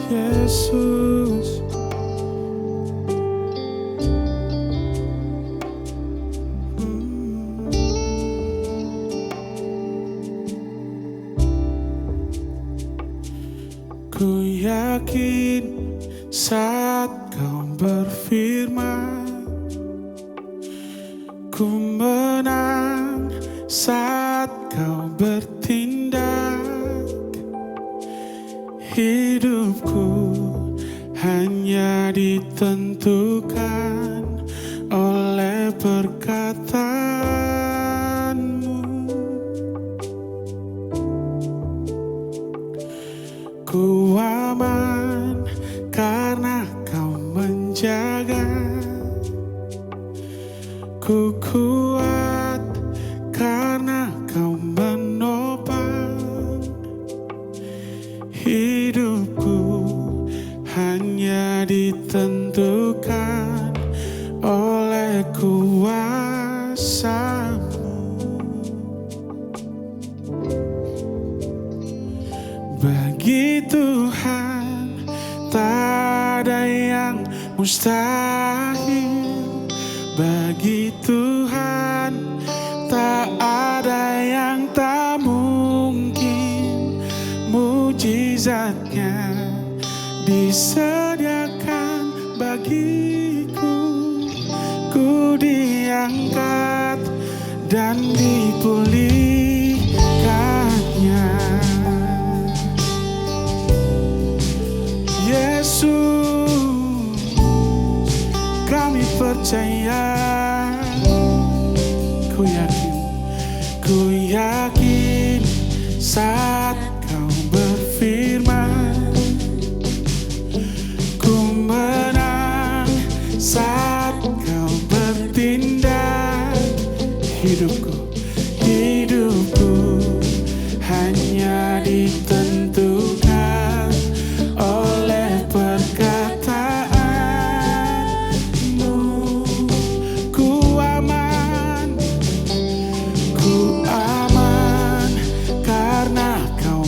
Yesus, ku yakin saat kau berfirman, ku menang saat kau bertindak. Hidupku hanya ditentukan oleh perkataanmu. Ku aman karena kau menjaga. Ku kuat karena kau menopang. Hidupku hanya ditentukan oleh kuasa-Mu. Bagi Tuhan tak ada yang mustahil. Bagi Tuhan tak ada yang tak mungkin. Mujizatnya disediakan bagiku. Ku diangkat dan dipulihkannya. Yesus, kami percaya. Ku yakin saat kau berfirman, ku menang saat kau bertindak. Hidupku hanya ditentukan oleh perkataanmu. Ku aman karena kau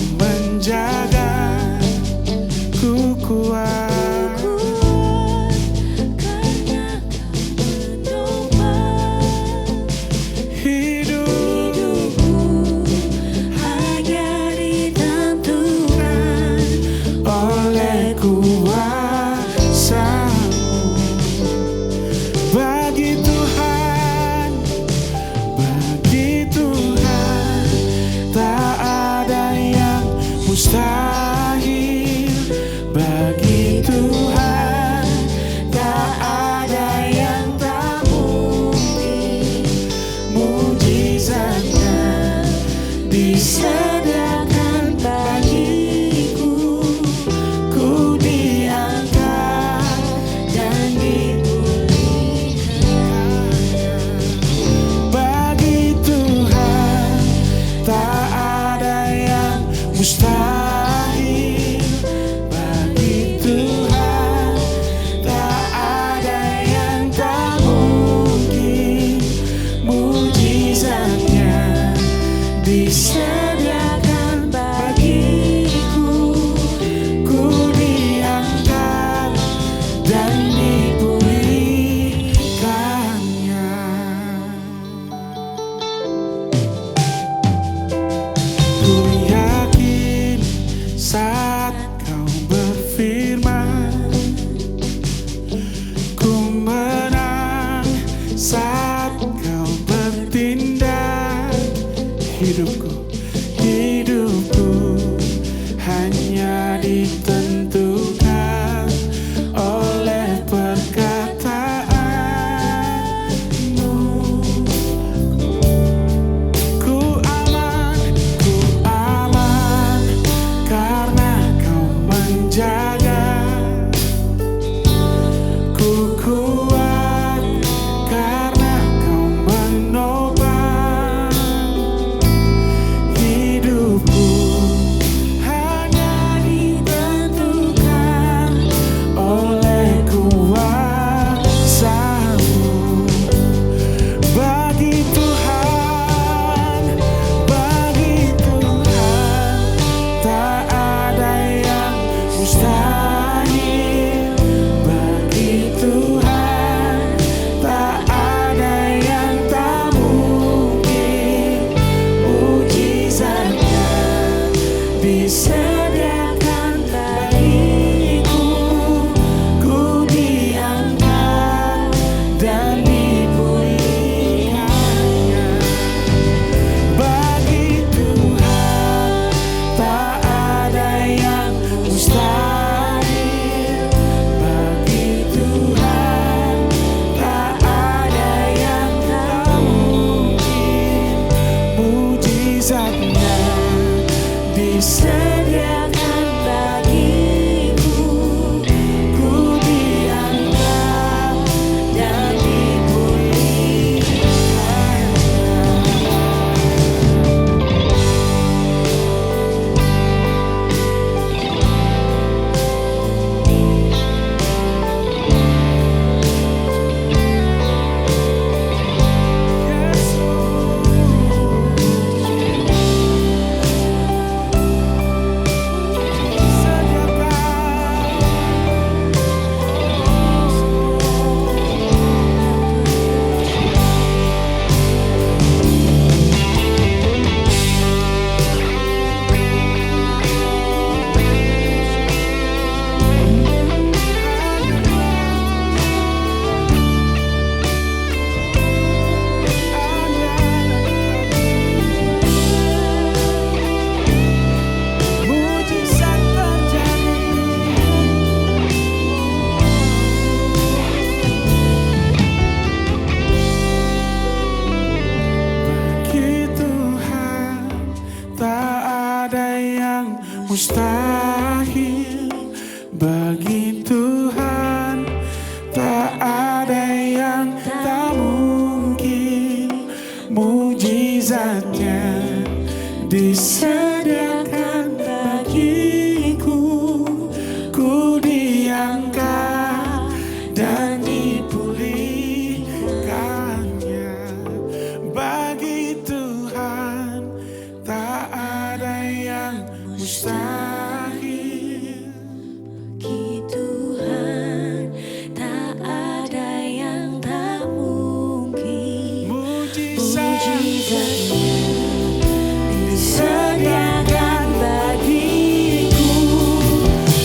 disediakan bagiku.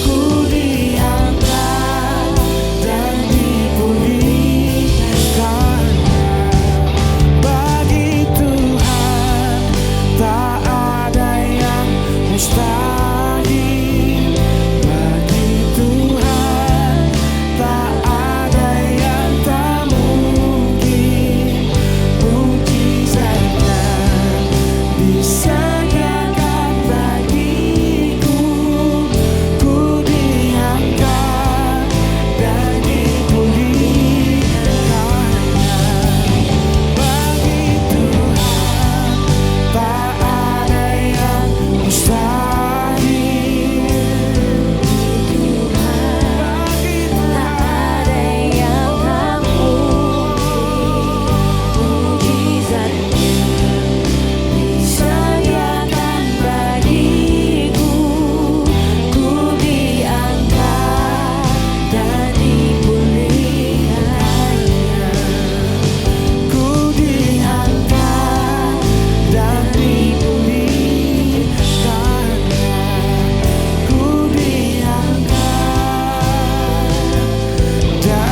Ku diangkat dan dipulihkan. Bagi Tuhan tak ada yang mustahil. Bagi Tuhan tak ada yang tak mungkin. Mukjizatnya disediakan bagiku. Ku diangkat dan dipulihkan. Bagi Tuhan tak ada yang mustahil. Bagi Tak ada yang tak mungkin. Mukjizatnya disediakan bagiku. Ku diangkat dan dipulihkan. Ku diangkat dan dipulihkan. Ku diangkat dan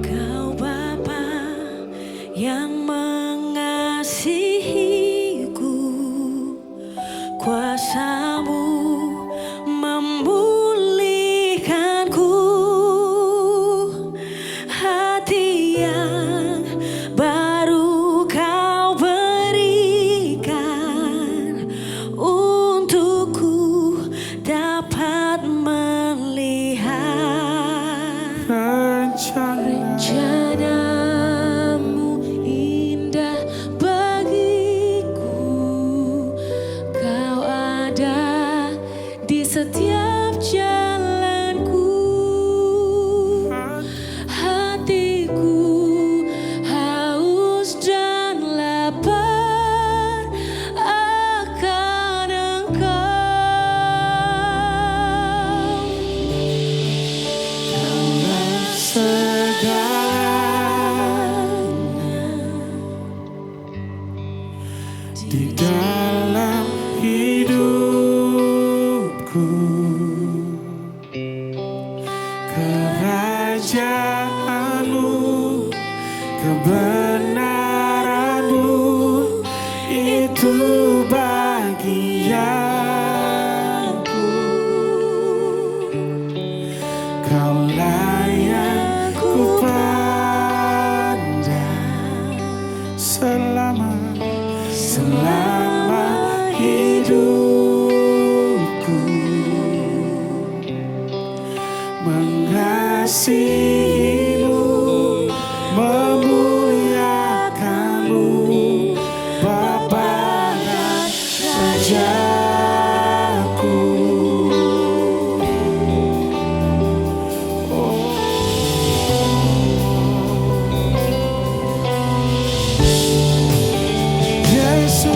Kau Bapa yang mengasihiku, kuasa-Mu memulihkanku. Hati yang baru Kau berikan untukku dapat melihat rencana-Mu indah bagiku. Kau ada di setiap jalanku. Hatiku haus dan lapar akan Engkau. segalanya di dalam hidupku. Kerajaan-Mu, kebenaran-Mu, itu bagianku. Kaulah yang ku pandang selama hidupku. Mengasihi-Mu, memuliakan-Mu, Bapa dan Rajaku. Yesus,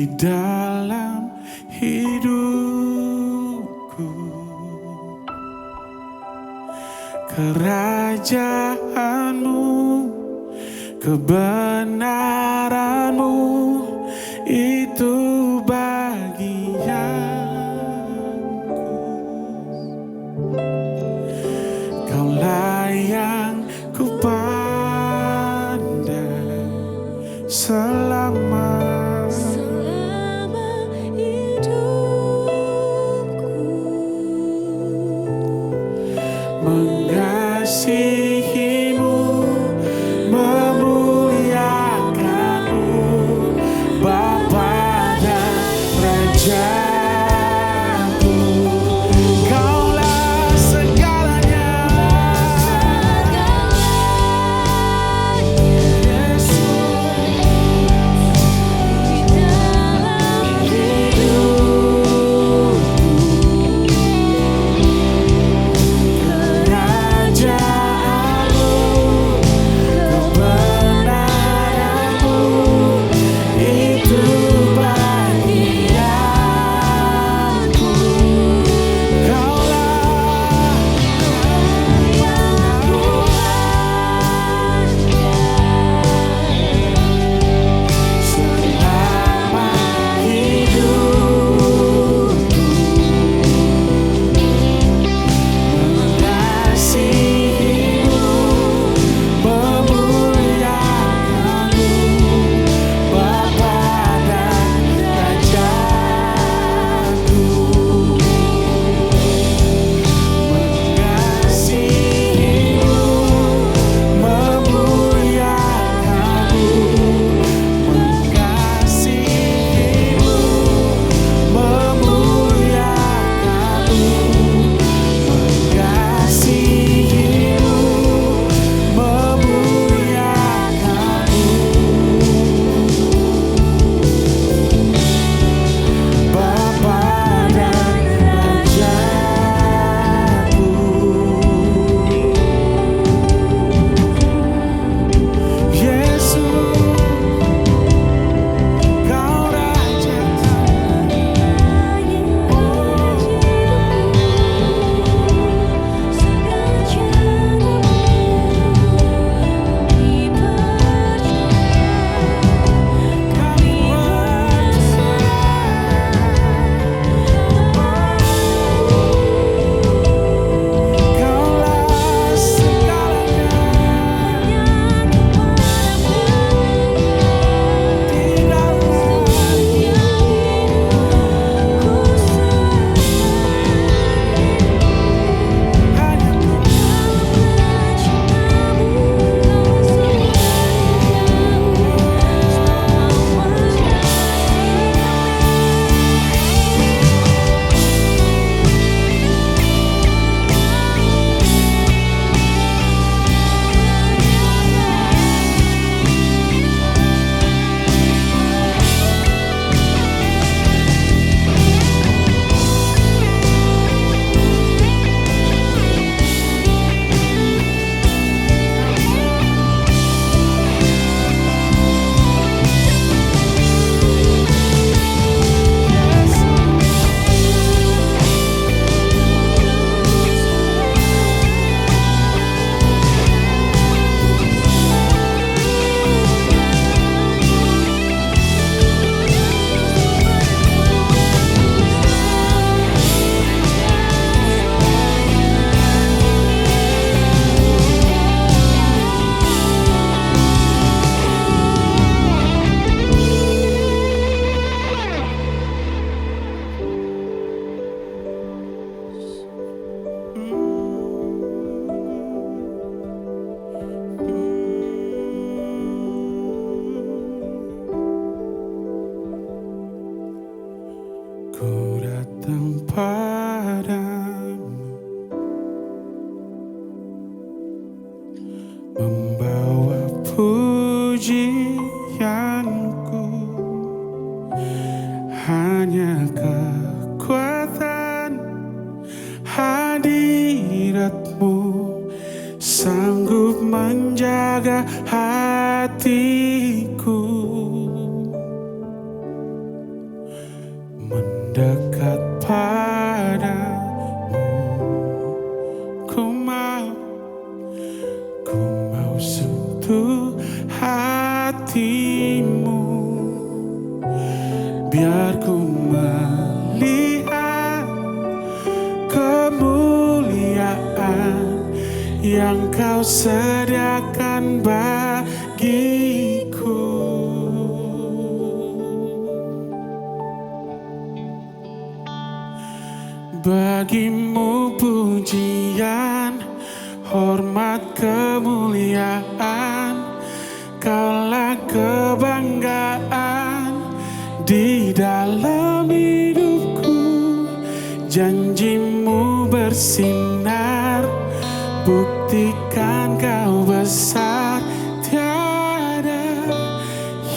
di dalam hidupku. Kerajaanmu, kebenaranmu, itu bagianku. Kaulah yang ku pandang selama hidupku. Mengasihimu, memuliakanmu, Bapa dan Rajaku. Kaulah segalanya, Yesus, Di dalam hidupku. Kerajaanmu, kebenaranmu, itu bagianku. Kaulah yang ku selama hidupku. Mengasihimu, memuliakanmu, Bapa dan Rajaku. Mengasihimu, memuliakanmu, mengasihimu, memuliakanmu, mengasihimu, memuliakanmu, Bapa dan Rajaku. Yesus, Kau Raja Kaulah segalanya di dalam hanya ku datang padamu, membawa pujianku, hanya kekuatan hadiratmu sanggup menjaga hatiku. yang kau sediakan bagiku. Bagimu pujian, hormat, kemuliaan, Kaulah kebanggaan di dalam hidupku. Janjimu bersinar, buktikan kau besar. Tiada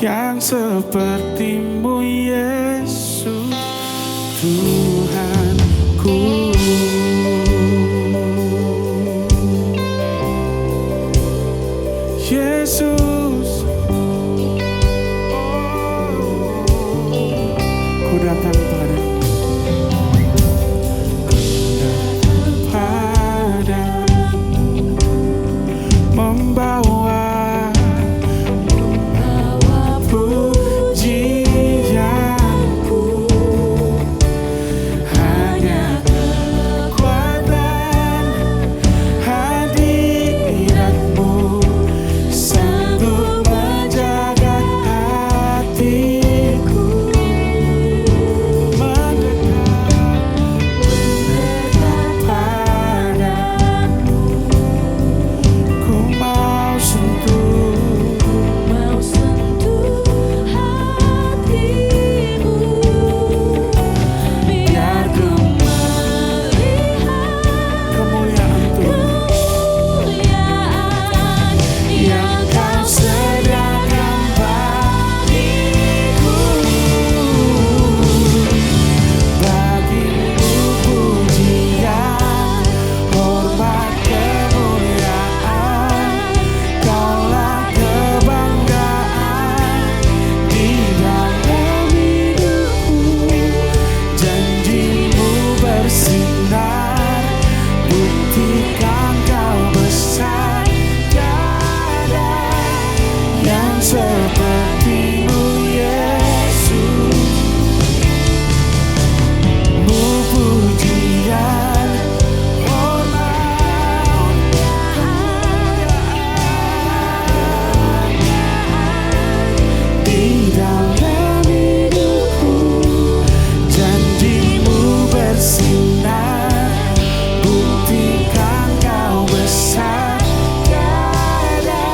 yang sepertimu Yesus Tuhanku. Yesus, ku datang padamu. Membawa pujianku, hanya kekuatan hadiratmu sanggup menjaga hatiku. Mendekat padamu, ku mau sentuh hatimu, biar ku melihat kemuliaan yang kau sediakan bagiku. Bagimu pujian, hormat, kemuliaan, Kaulah kebanggaan di dalam hidupku. Janjimu bersinar, buktikan kau besar. Tiada yang sepertimu Yesus. Mu pujian, hormat, di dalam hidupku. Janjimu bersinar, buktikan kau besar. Tiada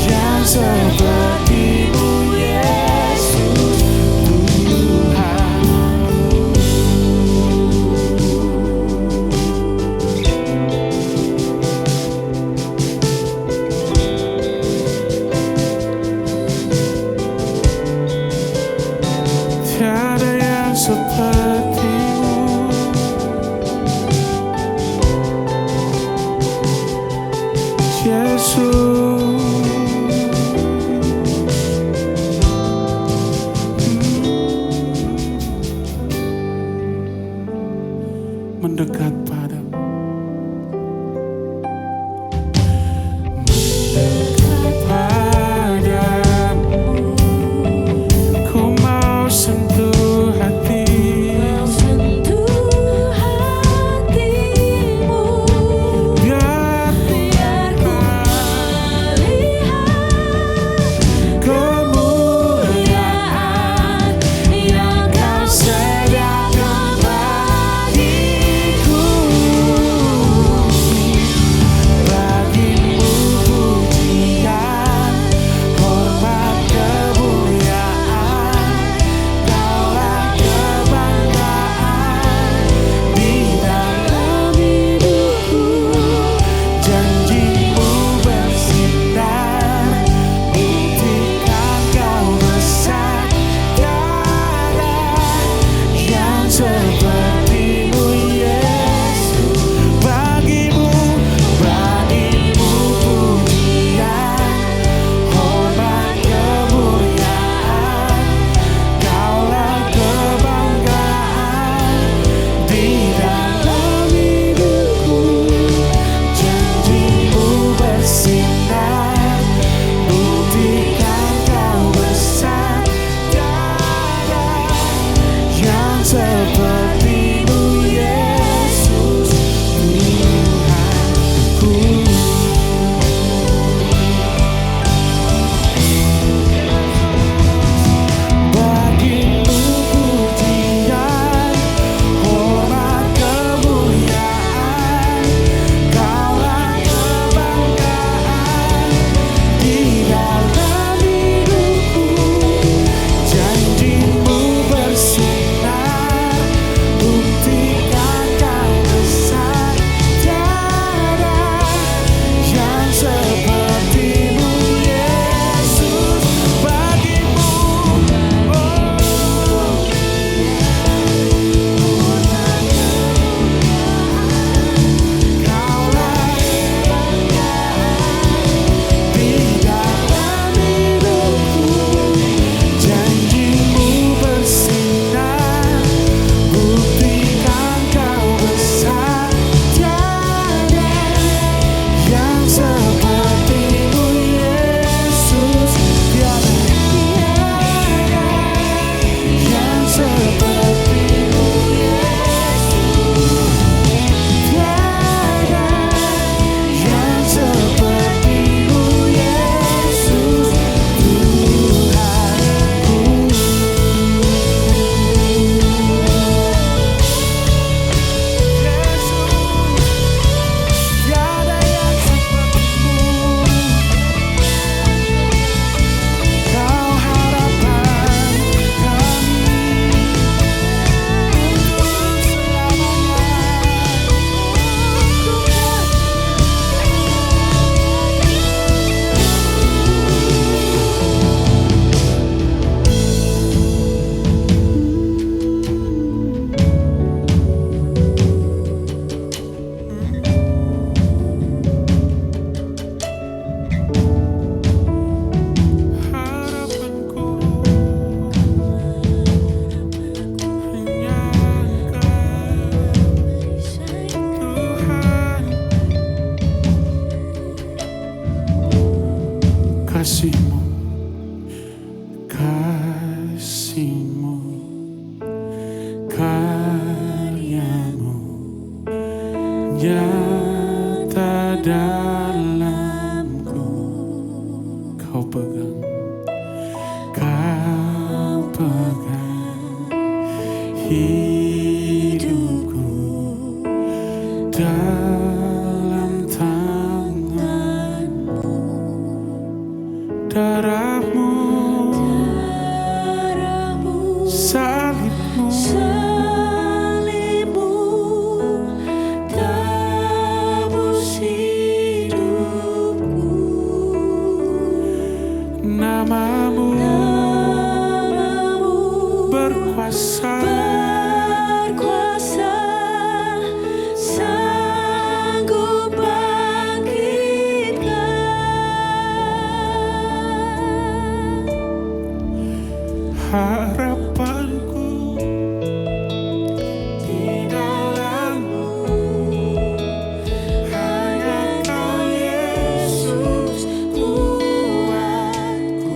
yang sepertimu Yesus Tuhan. Tiada yang sepertimu, Yesus. Mendekat padamu, mendekat padamu, ku mau sentuh hatimu, biar ku melihat kemuliaan yang kau sediakan bagiku. nyata dalamku. Kau pegang hidupku dalam tanganmu. Darahmu, salibmu, tebus hidupku. namamu berkuasa, sanggup bangkitkan. harapanku di dalammu, hanya Kau Yesus kuatku.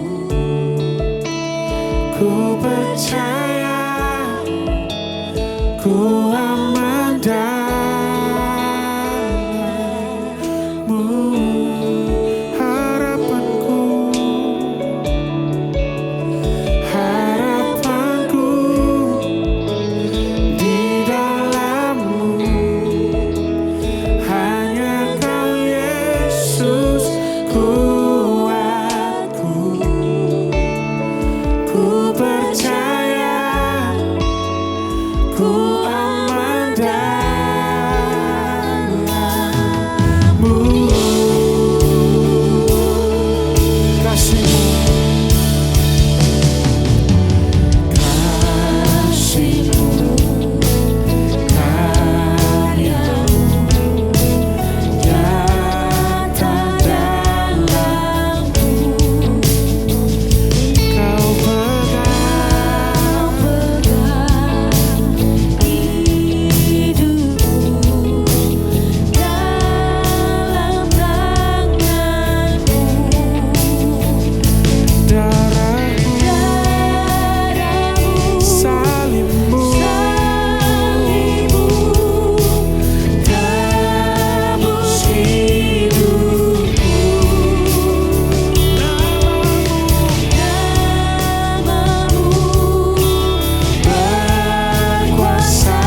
Ku percaya, ku aman dalammu. Harapanku di dalammu, hanya Kau Yesus kuatku. Ku percaya, ku aman dalammu. Kasih-Mu, kasih-Mu, karya-Mu nyata dalamku. Kau pegang hidupku dalam tanganmu. darahmu, salibmu, tebus hidupku. Namamu berkuasa,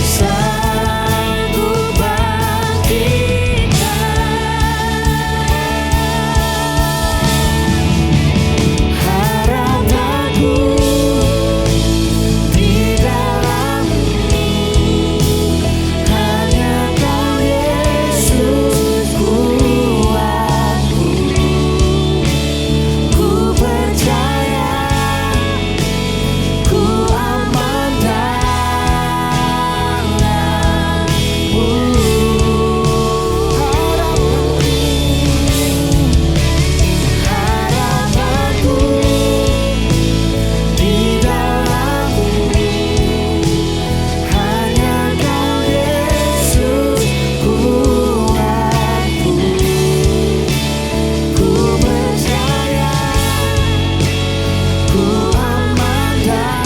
sanggup bangkitkan. Harapanku di dalammu, hanya Kau Yesus kuatku. Ku percaya, ku aman dalammu. Harapanku di dalammu, hanya Kau Yesus kuatku. Ku percaya, ku aman dalammu.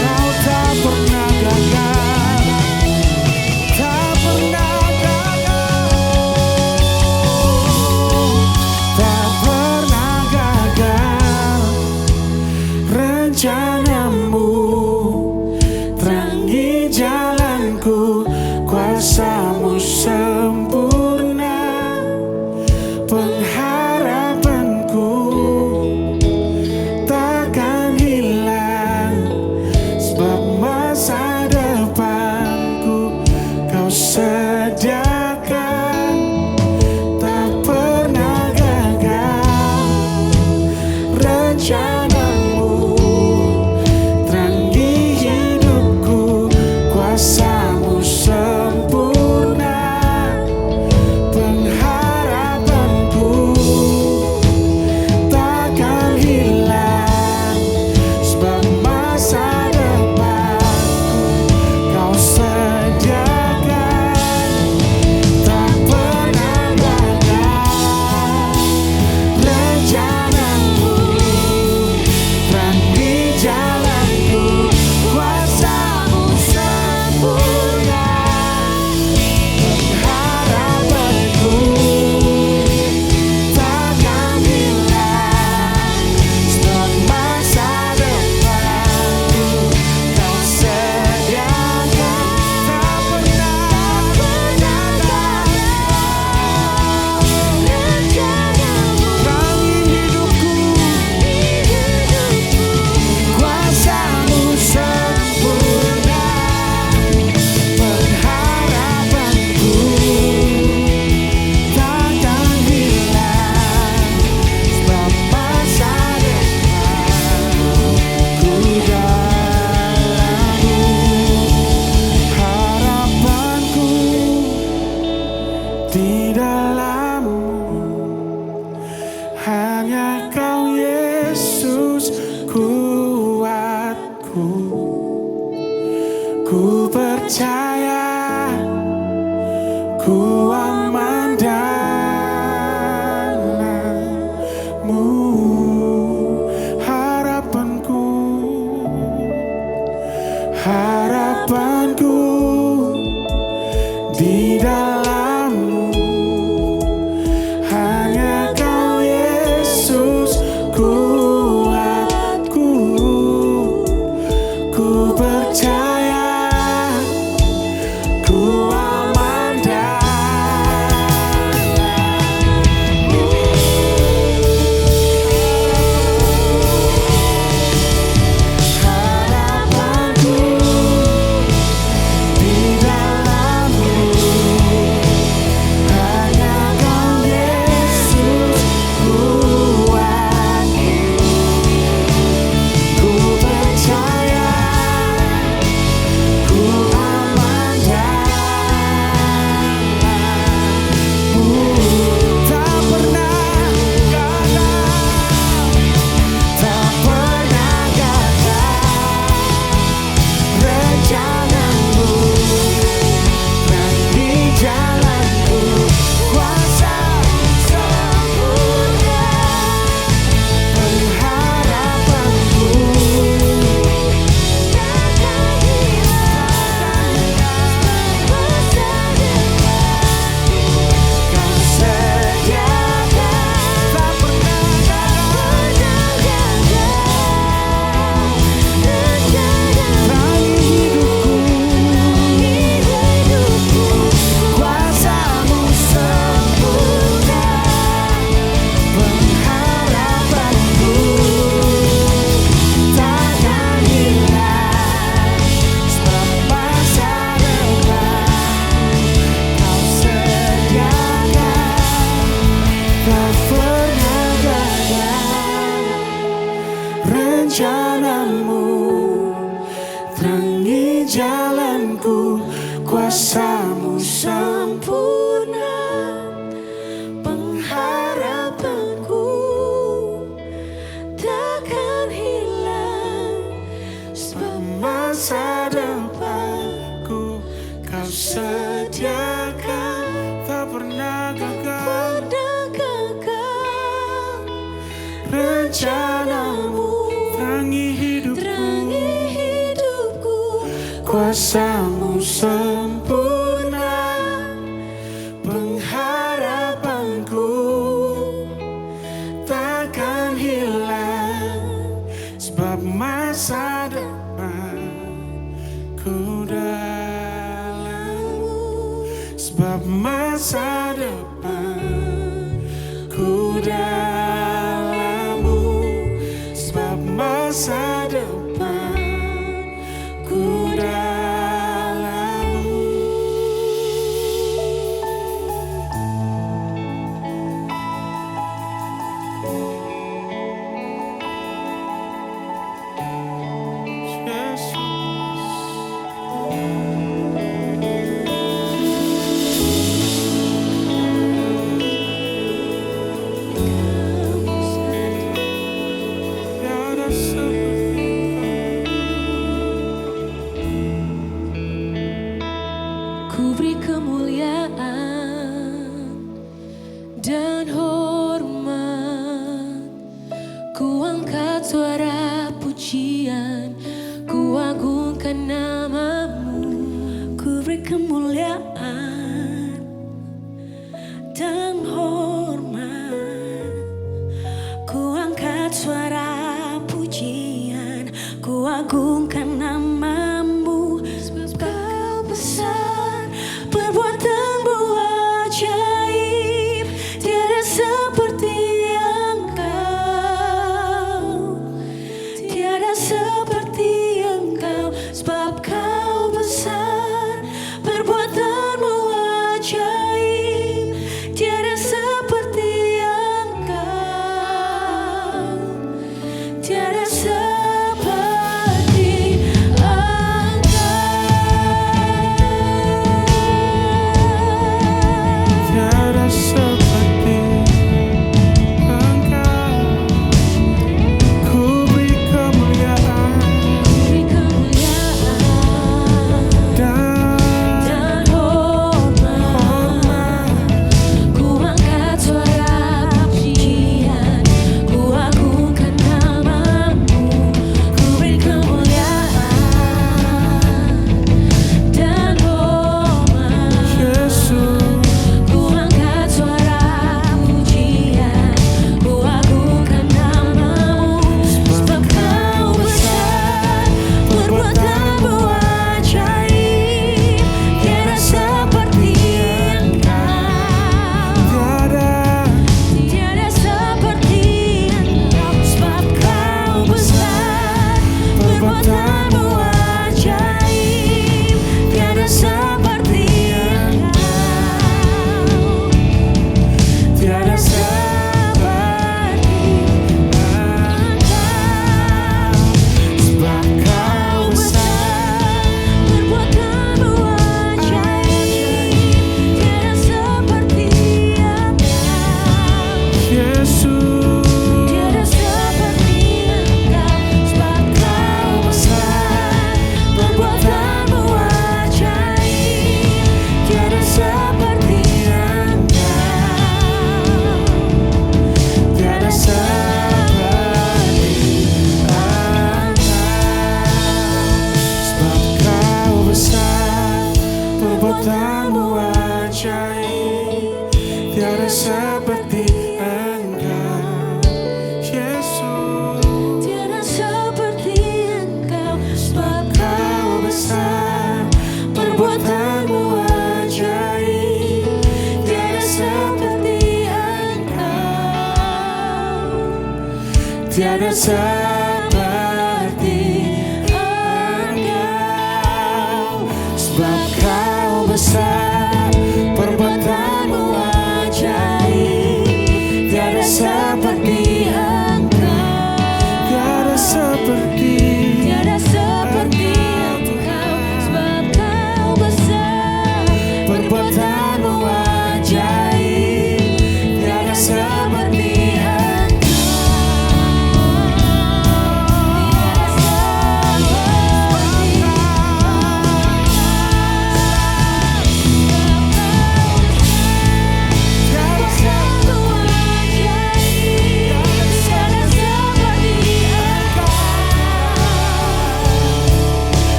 Kau tak pernah gagal, tak pernah gagal, tak pernah gagal. Rencanamu terangi jalanku, kuasa-Mu sempurna, pengharapan hanya Kau Yesus kuatku. Ku percaya ku aman dalam-Mu, harapanku, harapanku di dalam-Mu. Hanya Kau Yesus kuatku. Ku percaya ku aman dalam-Mu. Harapanku di dalam-Mu. Hanya Kau Yesus kuatku. Ku percaya ku aman dalam-Mu. Tak pernah gagal, tak pernah gagal. Rencana-Mu dan di jalanku, kuasa sempurna. Pengharapanku takkan hilang masa depan. Kau sediakan, tak pernah gagal. Terangi hidupku, kuasa-Mu sempurna. Pengharapanku takkan hilang, sebab masa depan Kau sediakan. Tak pernah gagal. Rencana-Mu terangi jalanku, kuasa-Mu sempurna. Pengharapanku takkan hilang, sebab masa depanku Kau sediakan. Tak pernah gagal. Rencana-Mu terangi hidupku, kuasa-Mu sempurna. Pengharapanku takkan hilang, sebab masa depanku dalam-Mu. Sebab masa depanku dalam-Mu. Sebab masa depanku dalam-Mu. Yesus. Tiada seperti tiada seperti Engkau. Sebab Kau besar, perbuatanmu ajaib, tiada seperti Engkau. Tiada seperti Engkau, sebab Kau besar, perbuatanmu ajaib, tiada seperti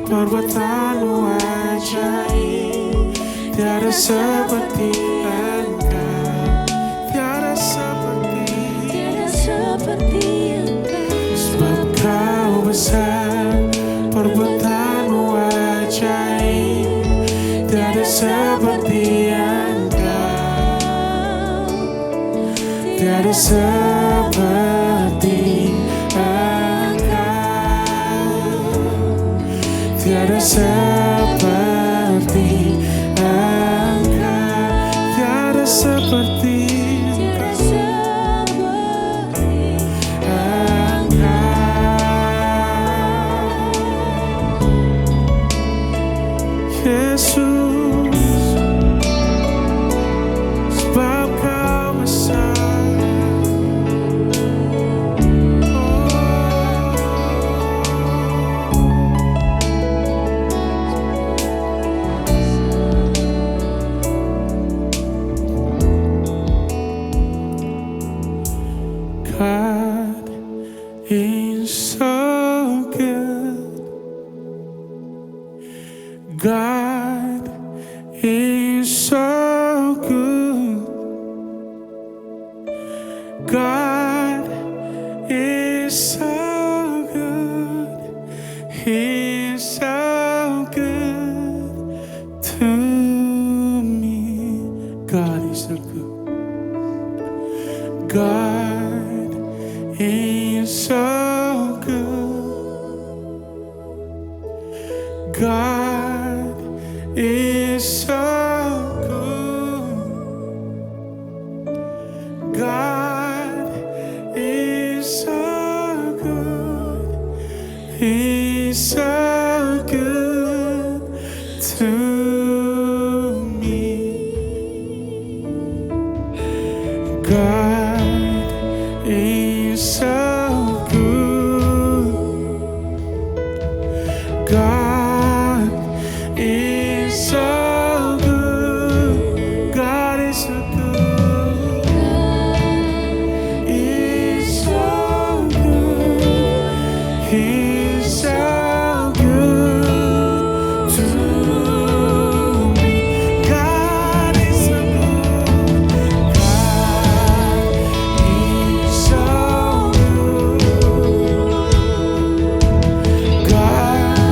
perbuatanmu ajaib, tiada seperti Engkau, tiada seperti Engkau. sebab Kau besar, perbuatanmu ajaib, tiada seperti Engkau, tiada seperti tiada seperti Engkau, tiada seperti Engkau, Yesus, sebab Kau besar. God is so good. God is so good. God is so good. He's so good to me. God is so good. God is so good. God is so good. God is so good. He's so good to me. God is so good. God is so good. God is so good. Is so good. He's so good to me. God is so good. God is so good. God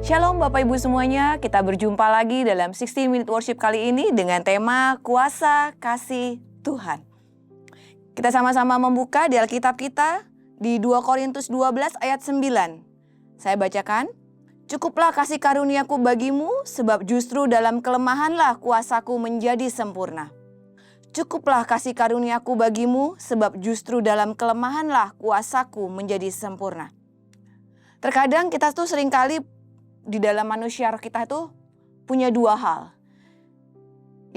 Shalom Bapak Ibu semuanya, kita berjumpa lagi dalam 16 Minute Worship kali ini dengan tema Kuasa Kasih Tuhan. Kita sama-sama membuka di Alkitab kita di 2 Korintus 12 ayat 9. Saya bacakan, "Cukuplah kasih karuniaku bagimu, sebab justru dalam kelemahanlah kuasaku menjadi sempurna." Cukuplah kasih karuniaku bagimu, sebab justru dalam kelemahanlah kuasaku menjadi sempurna. Terkadang kita tuh seringkali di dalam manusia kita tuh punya dua hal.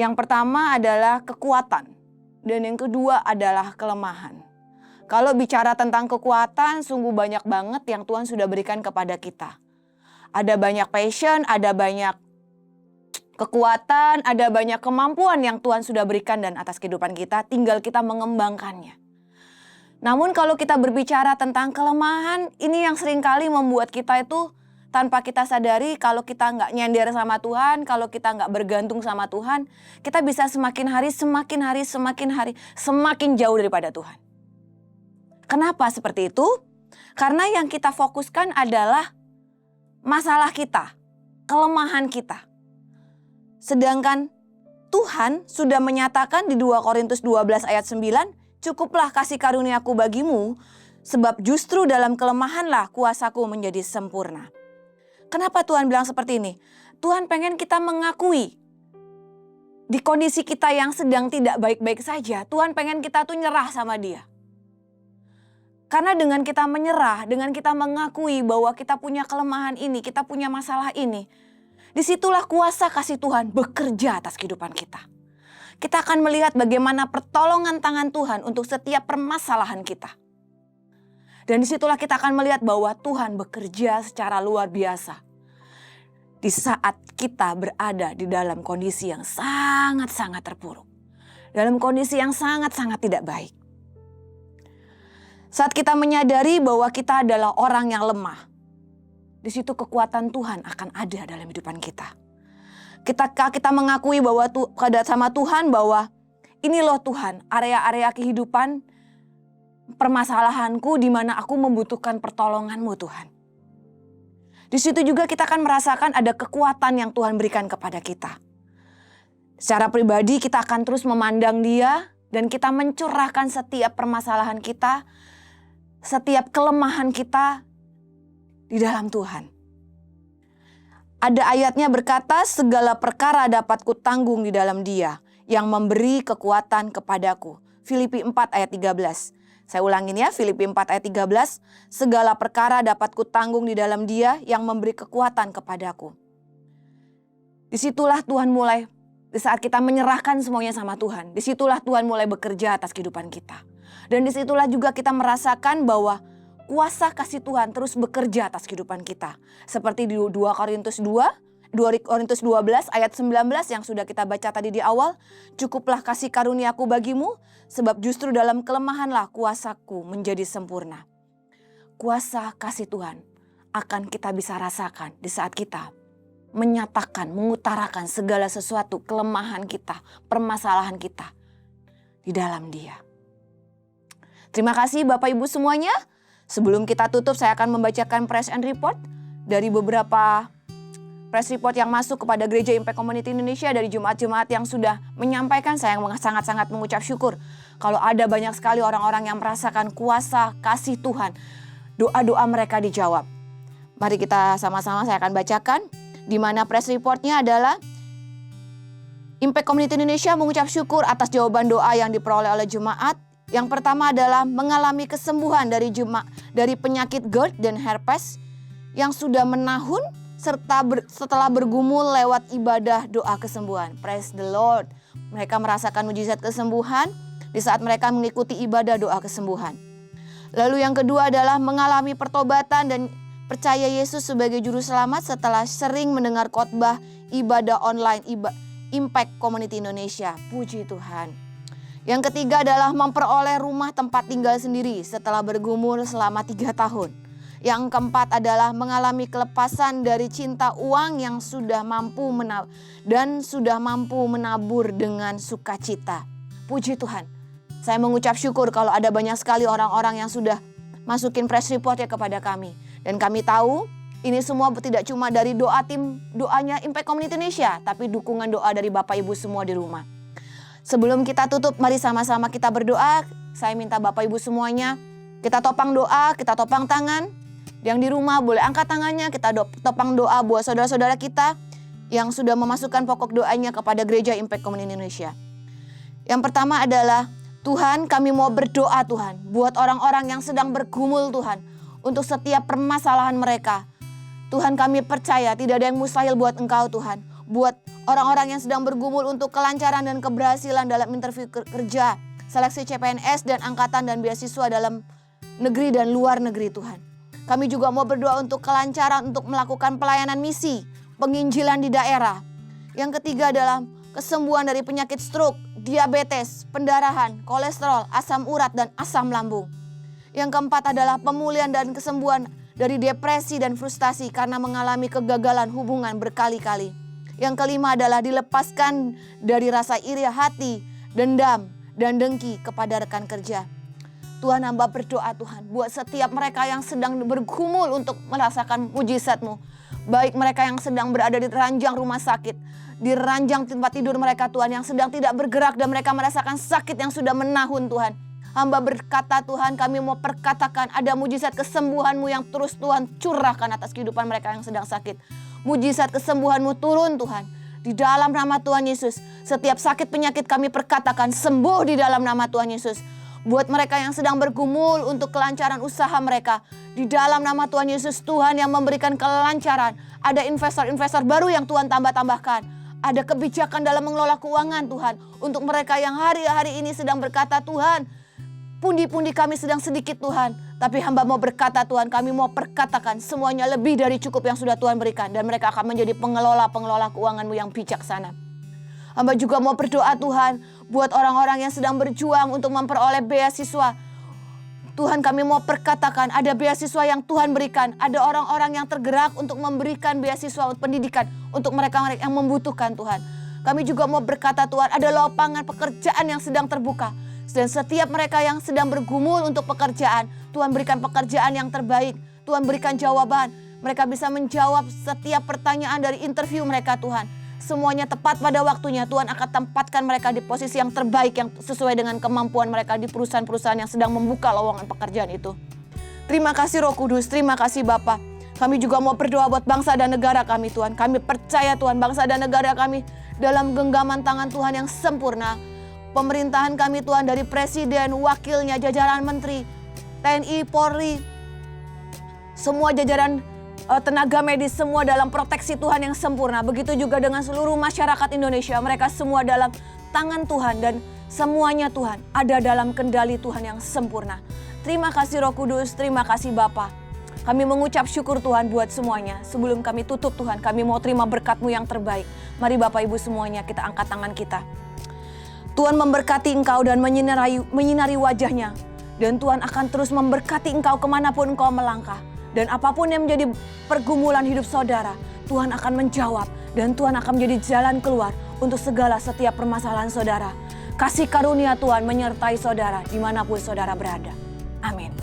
Yang pertama adalah kekuatan, dan yang kedua adalah kelemahan. Kalau bicara tentang kekuatan, sungguh banyak banget yang Tuhan sudah berikan kepada kita. Ada banyak passion, ada banyak kekuatan, ada banyak kemampuan yang Tuhan sudah berikan dan atas kehidupan kita, tinggal kita mengembangkannya. Namun kalau kita berbicara tentang kelemahan, ini yang seringkali membuat kita itu tanpa kita sadari, kalau kita nggak nyender sama Tuhan, kalau kita nggak bergantung sama Tuhan, kita bisa semakin hari semakin jauh daripada Tuhan. Kenapa seperti itu? Karena yang kita fokuskan adalah masalah kita, kelemahan kita. Sedangkan Tuhan sudah menyatakan di 2 Korintus 12 ayat 9, "Cukuplah kasih karuniaku bagimu, sebab justru dalam kelemahanlah kuasaku menjadi sempurna." Kenapa Tuhan bilang seperti ini? Tuhan pengen kita mengakui di kondisi kita yang sedang tidak baik-baik saja, Tuhan pengen kita tuh nyerah sama Dia. Karena dengan kita menyerah, dengan kita mengakui bahwa kita punya kelemahan ini, kita punya masalah ini, disitulah kuasa kasih Tuhan bekerja atas kehidupan kita. Kita akan melihat bagaimana pertolongan tangan Tuhan untuk setiap permasalahan kita. Dan disitulah kita akan melihat bahwa Tuhan bekerja secara luar biasa. Di saat kita berada di dalam kondisi yang sangat-sangat terpuruk. Dalam kondisi yang sangat-sangat tidak baik. Saat kita menyadari bahwa kita adalah orang yang lemah, di situ kekuatan Tuhan akan ada dalam kehidupan kita. Kita mengakui bahwa sama Tuhan bahwa ini loh Tuhan, area-area kehidupan permasalahanku di mana aku membutuhkan pertolongan-Mu Tuhan. Di situ juga kita akan merasakan ada kekuatan yang Tuhan berikan kepada kita. Secara pribadi kita akan terus memandang Dia dan kita mencurahkan setiap permasalahan kita, setiap kelemahan kita di dalam Tuhan. Ada ayatnya berkata, "Segala perkara dapat kutanggung di dalam Dia yang memberi kekuatan kepadaku." Filipi 4 ayat 13. Saya ulangin ya, Filipi 4 ayat 13. "Segala perkara dapat kutanggung di dalam Dia yang memberi kekuatan kepadaku." Disitulah Tuhan mulai, di saat kita menyerahkan semuanya sama Tuhan, disitulah Tuhan mulai bekerja atas kehidupan kita. Dan disitulah juga kita merasakan bahwa kuasa kasih Tuhan terus bekerja atas kehidupan kita. Seperti di 2 Korintus 12 ayat 19 yang sudah kita baca tadi di awal. "Cukuplah kasih karuniaku bagimu, sebab justru dalam kelemahanlah kuasaku menjadi sempurna." Kuasa kasih Tuhan akan kita bisa rasakan di saat kita menyatakan, mengutarakan segala sesuatu kelemahan kita, permasalahan kita di dalam Dia. Terima kasih Bapak Ibu semuanya. Sebelum kita tutup, saya akan membacakan press and report dari beberapa press report yang masuk kepada Gereja Impact Community Indonesia dari jemaat-jemaat yang sudah menyampaikan. Saya sangat-sangat mengucap syukur kalau ada banyak sekali orang-orang yang merasakan kuasa kasih Tuhan. Doa-doa mereka dijawab. Mari kita sama-sama, saya akan bacakan. Di mana press reportnya adalah Impact Community Indonesia mengucap syukur atas jawaban doa yang diperoleh oleh jemaat. Yang pertama adalah mengalami kesembuhan dari penyakit GERD dan herpes yang sudah menahun setelah bergumul lewat ibadah doa kesembuhan. Praise the Lord. Mereka merasakan mujizat kesembuhan di saat mereka mengikuti ibadah doa kesembuhan. Lalu yang kedua adalah mengalami pertobatan dan percaya Yesus sebagai juru selamat setelah sering mendengar khotbah ibadah online Impact Community Indonesia. Puji Tuhan. Yang ketiga adalah memperoleh rumah tempat tinggal sendiri setelah bergumul selama 3 tahun. Yang keempat adalah mengalami kelepasan dari cinta uang yang sudah mampu menabur dengan sukacita. Puji Tuhan. Saya mengucap syukur kalau ada banyak sekali orang-orang yang sudah masukin press report ya kepada kami. Dan kami tahu Ini semua tidak cuma dari doanya Impact Community Indonesia, tapi dukungan doa dari Bapak Ibu semua di rumah. Sebelum kita tutup, mari sama-sama kita berdoa. Saya minta Bapak Ibu semuanya, kita topang doa, kita topang tangan. Yang di rumah boleh angkat tangannya, kita topang doa buat saudara-saudara kita yang sudah memasukkan pokok doanya kepada Gereja Impact Community Indonesia. Yang pertama adalah, Tuhan, kami mau berdoa Tuhan, buat orang-orang yang sedang bergumul Tuhan, untuk setiap permasalahan mereka. Tuhan, kami percaya tidak ada yang mustahil buat Engkau Tuhan. Buat orang-orang yang sedang bergumul untuk kelancaran dan keberhasilan dalam interview kerja, seleksi CPNS dan angkatan dan beasiswa dalam negeri dan luar negeri Tuhan. Kami juga mau berdoa untuk kelancaran untuk melakukan pelayanan misi, penginjilan di daerah. Yang ketiga adalah kesembuhan dari penyakit stroke, diabetes, pendarahan, kolesterol, asam urat dan asam lambung. Yang keempat adalah pemulihan dan kesembuhan dari depresi dan frustasi karena mengalami kegagalan hubungan berkali-kali. Yang kelima adalah dilepaskan dari rasa iri hati, dendam, dan dengki kepada rekan kerja. Tuhan, hamba berdoa Tuhan, buat setiap mereka yang sedang bergumul untuk merasakan mujizat-Mu. Baik mereka yang sedang berada di ranjang rumah sakit, di ranjang tempat tidur mereka Tuhan, yang sedang tidak bergerak dan mereka merasakan sakit yang sudah menahun Tuhan. Hamba berkata Tuhan, kami mau perkatakan ada mujizat kesembuhan-Mu yang terus Tuhan curahkan atas kehidupan mereka yang sedang sakit. Mujizat kesembuhan-Mu turun Tuhan. Di dalam nama Tuhan Yesus, setiap sakit penyakit kami perkatakan sembuh di dalam nama Tuhan Yesus. Buat mereka yang sedang bergumul untuk kelancaran usaha mereka, di dalam nama Tuhan Yesus, Tuhan yang memberikan kelancaran. Ada investor-investor baru yang Tuhan tambah-tambahkan. Ada kebijakan dalam mengelola keuangan Tuhan. Untuk mereka yang hari-hari ini sedang berkata, Tuhan, pundi-pundi kami sedang sedikit Tuhan. Tapi hamba mau berkata Tuhan, kami mau perkatakan semuanya lebih dari cukup yang sudah Tuhan berikan. Dan mereka akan menjadi pengelola-pengelola keuangan-Mu yang bijaksana. Hamba juga mau berdoa Tuhan, buat orang-orang yang sedang berjuang untuk memperoleh beasiswa. Tuhan, kami mau perkatakan ada beasiswa yang Tuhan berikan. Ada orang-orang yang tergerak untuk memberikan beasiswa pendidikan untuk mereka yang membutuhkan Tuhan. Kami juga mau berkata Tuhan, ada lapangan pekerjaan yang sedang terbuka. Dan setiap mereka yang sedang bergumul untuk pekerjaan, Tuhan berikan pekerjaan yang terbaik. Tuhan berikan jawaban. Mereka bisa menjawab setiap pertanyaan dari interview mereka Tuhan. Semuanya tepat pada waktunya. Tuhan akan tempatkan mereka di posisi yang terbaik yang sesuai dengan kemampuan mereka di perusahaan-perusahaan yang sedang membuka lowongan pekerjaan itu. Terima kasih Roh Kudus, terima kasih Bapa. Kami juga mau berdoa buat bangsa dan negara kami Tuhan. Kami percaya Tuhan, bangsa dan negara kami dalam genggaman tangan Tuhan yang sempurna. Pemerintahan kami Tuhan, dari presiden, wakilnya, jajaran menteri, TNI, Polri, semua jajaran tenaga medis, semua dalam proteksi Tuhan yang sempurna. Begitu juga dengan seluruh masyarakat Indonesia, mereka semua dalam tangan Tuhan dan semuanya Tuhan ada dalam kendali Tuhan yang sempurna. Terima kasih Roh Kudus, terima kasih Bapa. Kami mengucap syukur Tuhan buat semuanya. Sebelum kami tutup Tuhan, kami mau terima berkat-Mu yang terbaik. Mari Bapak Ibu semuanya kita angkat tangan kita. Tuhan memberkati engkau dan menyinari wajahnya. Dan Tuhan akan terus memberkati engkau kemanapun engkau melangkah. Dan apapun yang menjadi pergumulan hidup saudara, Tuhan akan menjawab. Dan Tuhan akan menjadi jalan keluar untuk segala setiap permasalahan saudara. Kasih karunia Tuhan menyertai saudara dimanapun saudara berada. Amin.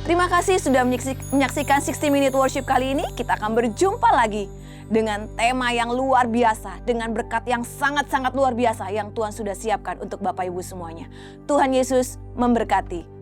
Terima kasih sudah menyaksikan 60 Minute Worship kali ini. Kita akan berjumpa lagi dengan tema yang luar biasa, dengan berkat yang sangat-sangat luar biasa yang Tuhan sudah siapkan untuk Bapak Ibu semuanya. Tuhan Yesus memberkati.